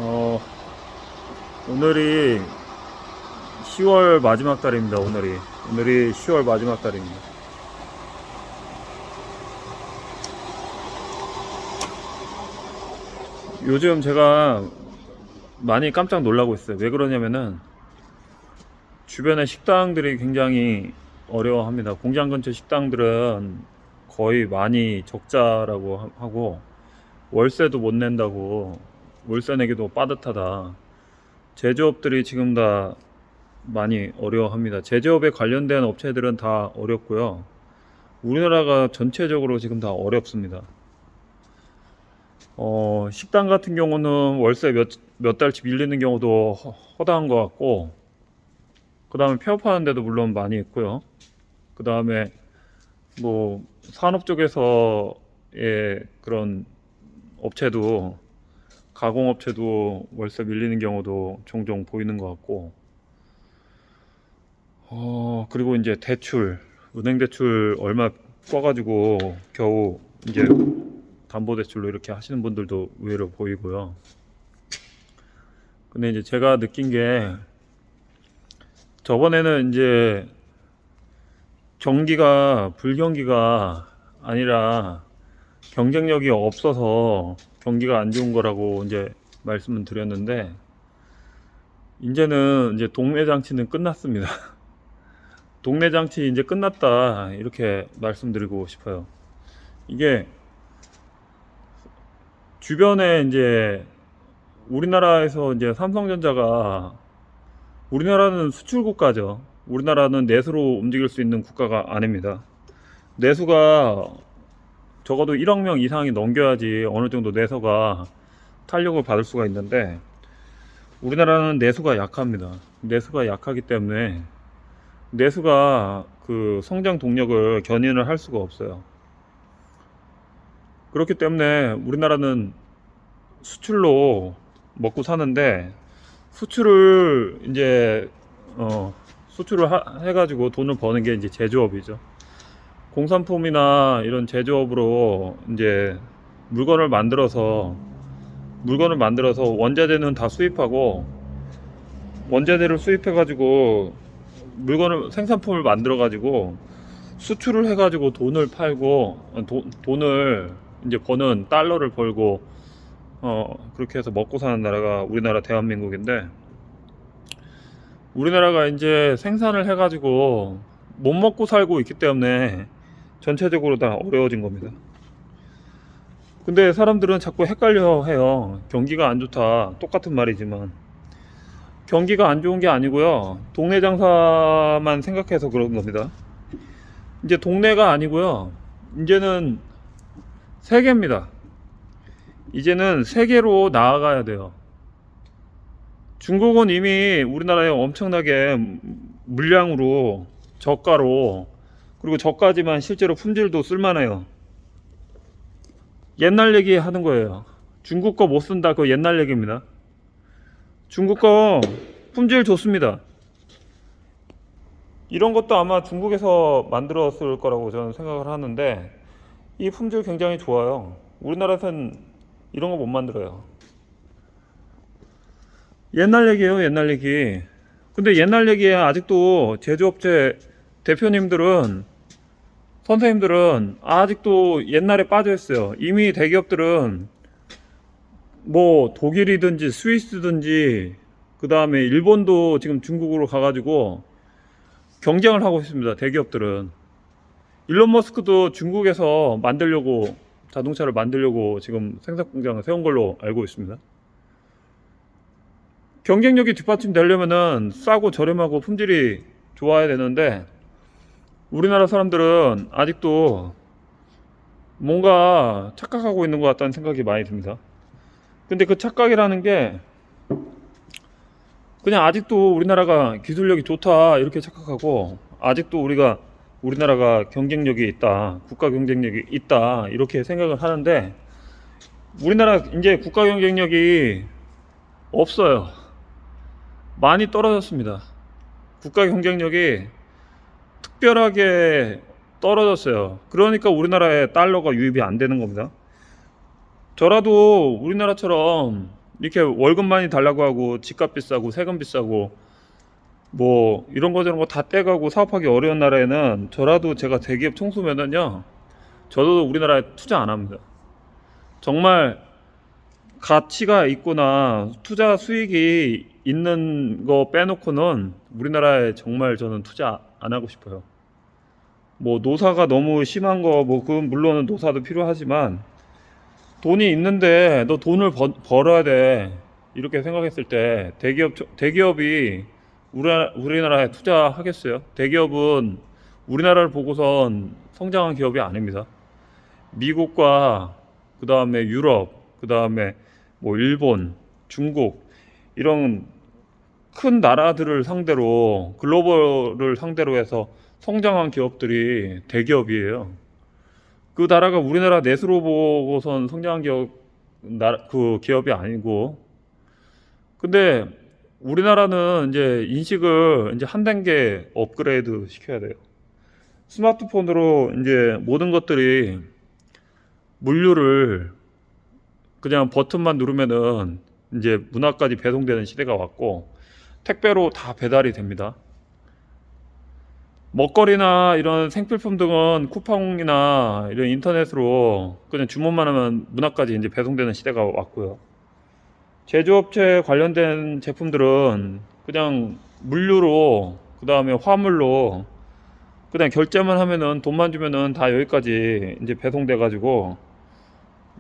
어, 오늘이 10월 마지막 달입니다. 오늘이 10월 마지막 달입니다. 요즘 제가 많이 깜짝 놀라고 있어요. 왜 그러냐면은 주변의 식당들이 굉장히 어려워합니다. 공장 근처 식당들은 거의 많이 적자라고 하고 월세도 못 낸다고, 월세 내기도 빠듯하다. 제조업들이 지금 다 많이 어려워합니다. 제조업에 관련된 업체들은 다 어렵고요. 우리나라가 전체적으로 지금 다 어렵습니다. 식당 같은 경우는 월세 몇 달치 밀리는 경우도 허다한 것 같고, 그 다음에 폐업하는 데도 물론 많이 있고요. 그 다음에 뭐 산업 쪽에서의 그런 업체도, 가공업체도 월세 밀리는 경우도 종종 보이는 것 같고, 그리고 이제 대출, 은행 대출 얼마 꿔가지고 겨우 이제 담보대출로 이렇게 하시는 분들도 의외로 보이고요. 근데 이제 제가 느낀 게, 저번에는 이제 경기가, 불경기가 아니라 경쟁력이 없어서 경기가 안 좋은 거라고 이제 말씀을 드렸는데, 이제는 이제 동네 장치는 끝났습니다. 동네 장치 이제 끝났다, 이렇게 말씀드리고 싶어요. 이게 주변에 이제 우리나라에서 이제 삼성전자가, 우리나라는 수출 국가죠. 우리나라는 내수로 움직일 수 있는 국가가 아닙니다. 내수가 적어도 1억 명 이상이 넘겨야지 어느 정도 내수가 탄력을 받을 수가 있는데, 우리나라는 내수가 약합니다. 내수가 약하기 때문에 내수가 그 성장 동력을 견인을 할 수가 없어요. 그렇기 때문에 우리나라는 수출로 먹고 사는데, 수출을 이제 수출을 해가지고 돈을 버는 게 이제 제조업이죠. 공산품이나 이런 제조업으로 이제 물건을 만들어서 원자재는 다 수입하고, 원자재를 수입해가지고 물건을, 생산품을 만들어가지고 수출을 해가지고 돈을 팔고, 돈을 이제 버는, 달러를 벌고, 그렇게 해서 먹고 사는 나라가 우리나라 대한민국인데, 우리나라가 이제 생산을 해가지고 못 먹고 살고 있기 때문에 전체적으로 다 어려워진 겁니다. 근데 사람들은 자꾸 헷갈려 해요. 경기가 안 좋다, 똑같은 말이지만 경기가 안 좋은 게 아니고요, 동네 장사만 생각해서 그런 겁니다. 이제 동네가 아니고요, 이제는 세계입니다. 이제는 세계로 나아가야 돼요. 중국은 이미 우리나라에 엄청나게 물량으로, 저가로, 그리고 저가지만 실제로 품질도 쓸만해요. 옛날 얘기 하는 거예요. 중국 거 못 쓴다, 그거 옛날 얘기입니다. 중국 거 품질 좋습니다. 이런 것도 아마 중국에서 만들었을 거라고 저는 생각을 하는데, 이 품질 굉장히 좋아요. 우리나라에서는 이런 거 못 만들어요. 옛날 얘기예요, 옛날 얘기. 근데 옛날 얘기에 아직도 제조업체 대표님들은, 선생님들은 아직도 옛날에 빠져 있어요. 이미 대기업들은 뭐 독일이든지 스위스든지, 그 다음에 일본도 지금 중국으로 가가지고 경쟁을 하고 있습니다. 대기업들은. 일론 머스크도 중국에서 만들려고, 자동차를 만들려고 지금 생산 공장을 세운 걸로 알고 있습니다. 경쟁력이 뒷받침되려면은 싸고 저렴하고 품질이 좋아야 되는데, 우리나라 사람들은 아직도 뭔가 착각하고 있는 것 같다는 생각이 많이 듭니다. 근데 그 착각이라는 게, 그냥 아직도 우리나라가 기술력이 좋다 이렇게 착각하고, 아직도 우리나라가 경쟁력이 있다, 국가 경쟁력이 있다 이렇게 생각을 하는데, 우리나라 이제 국가 경쟁력이 없어요. 많이 떨어졌습니다. 국가 경쟁력이 특별하게 떨어졌어요. 그러니까 우리나라에 달러가 유입이 안 되는 겁니다. 저라도 우리나라처럼 이렇게 월급 많이 달라고 하고 집값 비싸고 세금 비싸고 뭐 이런 거 저런 거 다 떼가고 사업하기 어려운 나라에는 저라도 제가 대기업 총수면은요, 저도 우리나라에 투자 안 합니다. 정말 가치가 있거나 투자 수익이 있는 거 빼놓고는 우리나라에 정말 저는 투자 안 하고 싶어요. 뭐 노사가 너무 심한 거 뭐 그건 물론 노사도 필요하지만 돈이 있는데 너 돈을 벌어야 돼 이렇게 생각했을 때 대기업이 우리나라에 투자하겠어요? 대기업은 우리나라를 보고선 성장한 기업이 아닙니다. 미국과 그 다음에 유럽, 그 다음에 뭐 일본, 중국 이런 큰 나라들을 상대로 글로벌을 상대로 해서 성장한 기업들이 대기업이에요. 그 나라가 우리나라 내수로 보고선 성장한 그 기업이 아니고, 근데 우리나라는 이제 인식을 이제 한 단계 업그레이드 시켜야 돼요. 스마트폰으로 이제 모든 것들이 물류를 그냥 버튼만 누르면은 이제 문 앞까지 배송되는 시대가 왔고, 택배로 다 배달이 됩니다. 먹거리나 이런 생필품 등은 쿠팡이나 이런 인터넷으로 그냥 주문만 하면 문 앞까지 이제 배송되는 시대가 왔고요. 제조업체 관련된 제품들은 그냥 물류로, 그 다음에 화물로 그냥 결제만 하면은 돈만 주면은 다 여기까지 이제 배송돼 가지고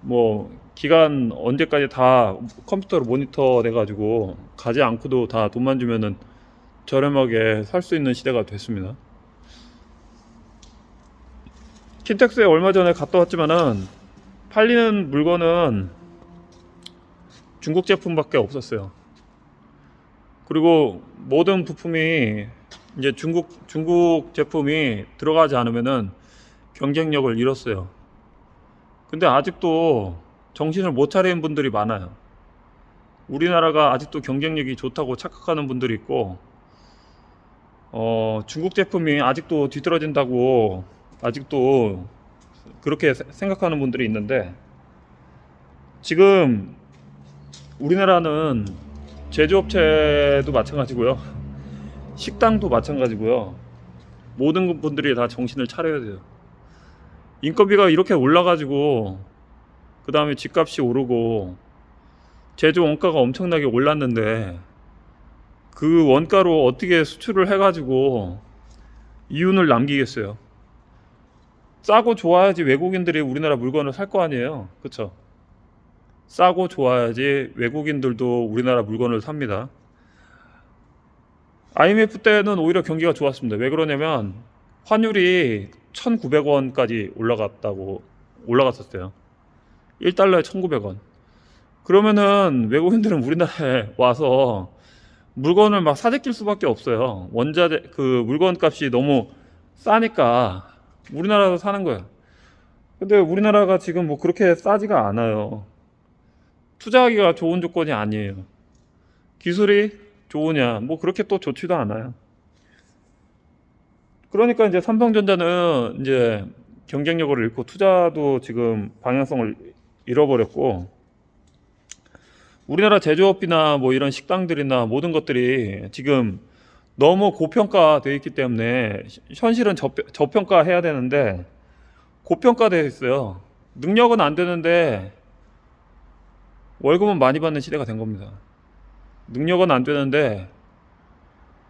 뭐 기간 언제까지 다 컴퓨터로 모니터 돼 가지고 가지 않고도 다 돈만 주면은 저렴하게 살 수 있는 시대가 됐습니다. 킨텍스에 얼마 전에 갔다 왔지만은 팔리는 물건은 중국 제품밖에 없었어요. 그리고 모든 부품이 이제 중국 제품이 들어가지 않으면은 경쟁력을 잃었어요. 근데 아직도 정신을 못 차리는 분들이 많아요. 우리나라가 아직도 경쟁력이 좋다고 착각하는 분들이 있고, 중국 제품이 아직도 뒤떨어진다고 아직도 그렇게 생각하는 분들이 있는데, 지금 우리나라는 제조업체도 마찬가지고요, 식당도 마찬가지고요, 모든 분들이 다 정신을 차려야 돼요. 인건비가 이렇게 올라가지고 그 다음에 집값이 오르고 제조 원가가 엄청나게 올랐는데 그 원가로 어떻게 수출을 해가지고 이윤을 남기겠어요? 싸고 좋아야지 외국인들이 우리나라 물건을 살 거 아니에요, 그쵸? 싸고 좋아야지 외국인들도 우리나라 물건을 삽니다. IMF 때는 오히려 경기가 좋았습니다. 왜 그러냐면 환율이 1,900원까지 올라갔었어요. 1달러에 1,900원. 그러면은 외국인들은 우리나라에 와서 물건을 막 사재낄 수밖에 없어요. 그 물건 값이 너무 싸니까 우리나라에서 사는 거예요. 근데 우리나라가 지금 뭐 그렇게 싸지가 않아요. 투자하기가 좋은 조건이 아니에요. 기술이 좋으냐? 뭐 그렇게 또 좋지도 않아요. 그러니까 이제 삼성전자는 이제 경쟁력을 잃고 투자도 지금 방향성을 잃어버렸고, 우리나라 제조업이나 뭐 이런 식당들이나 모든 것들이 지금 너무 고평가되어 있기 때문에 현실은 저평가해야 되는데 고평가되어 있어요. 능력은 안 되는데 월급은 많이 받는 시대가 된 겁니다. 능력은 안 되는데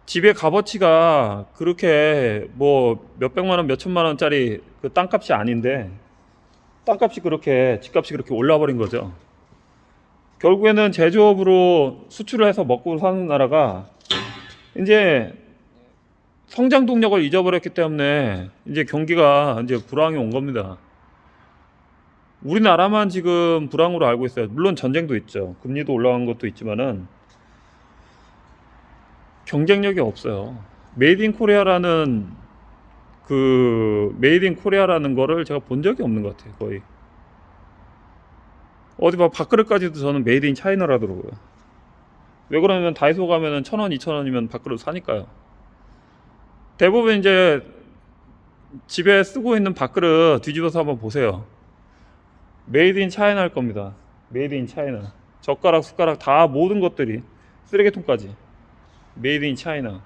집의 값어치가 그렇게 뭐 몇백만 원, 몇천만 원짜리 그 땅값이 아닌데 땅값이 그렇게, 집값이 그렇게 올라버린 거죠. 결국에는 제조업으로 수출을 해서 먹고 사는 나라가 이제 성장 동력을 잊어버렸기 때문에 이제 경기가 이제 불황이 온 겁니다. 우리나라만 지금 불황으로 알고 있어요. 물론 전쟁도 있죠. 금리도 올라간 것도 있지만은 경쟁력이 없어요. 메이드 인 코리아라는 거를 제가 본 적이 없는 것 같아요. 거의 어디 봐 밥그릇까지도 저는 메이드 인 차이나라더라고요. 왜 그러냐면 다이소 가면은 1,000원, 2,000원이면 밥그릇 사니까요. 대부분 이제 집에 쓰고 있는 밥그릇 뒤집어서 한번 보세요. 메이드 인 차이나일 겁니다. 메이드 인 차이나. 젓가락, 숟가락 다 모든 것들이 쓰레기통까지 메이드 인 차이나.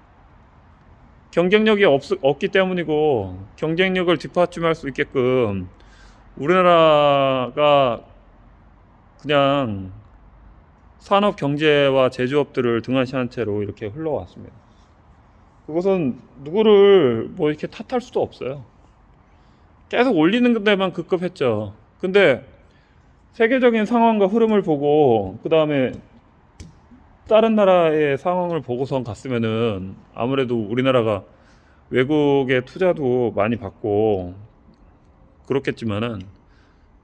경쟁력이 없기 때문이고 경쟁력을 뒷받침할 수 있게끔 우리나라가 그냥 산업 경제와 제조업들을 등한시한 채로 이렇게 흘러왔습니다. 그것은 누구를 뭐 이렇게 탓할 수도 없어요. 계속 올리는 데만 급급했죠. 근데 세계적인 상황과 흐름을 보고 그 다음에 다른 나라의 상황을 보고선 갔으면은 아무래도 우리나라가 외국의 투자도 많이 받고 그렇겠지만은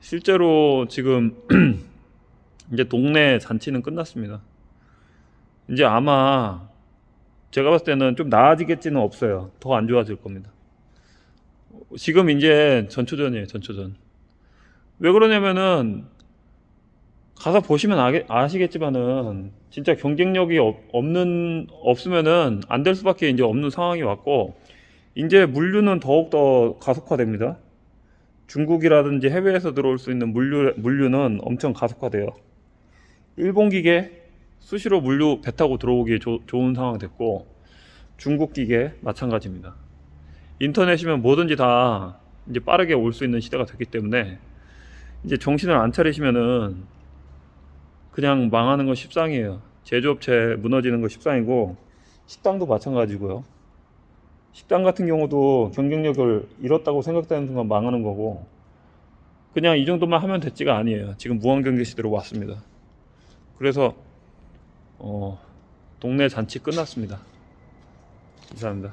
실제로 지금 이제 동네 잔치는 끝났습니다. 이제 아마 제가 봤을 때는 좀 나아지겠지는 없어요. 더 안 좋아질 겁니다. 지금 이제 전초전이에요, 전초전. 왜 그러냐면은 가서 보시면 아시겠지만은 진짜 경쟁력이 없으면은 안 될 수밖에 이제 없는 상황이 왔고, 이제 물류는 더욱더 가속화됩니다. 중국이라든지 해외에서 들어올 수 있는 물류는 엄청 가속화돼요. 일본 기계 수시로 물류 배 타고 들어오기 좋은 상황이 됐고, 중국 기계 마찬가지입니다. 인터넷이면 뭐든지 다 이제 빠르게 올 수 있는 시대가 됐기 때문에 이제 정신을 안 차리시면은 그냥 망하는 건 십상이에요. 제조업체 무너지는 거 십상이고, 식당도 마찬가지고요. 식당 같은 경우도 경쟁력을 잃었다고 생각되는 순간 망하는 거고, 그냥 이 정도만 하면 됐지가 아니에요. 지금 무한경제 시대로 왔습니다. 그래서 동네 잔치 끝났습니다. 감사합니다.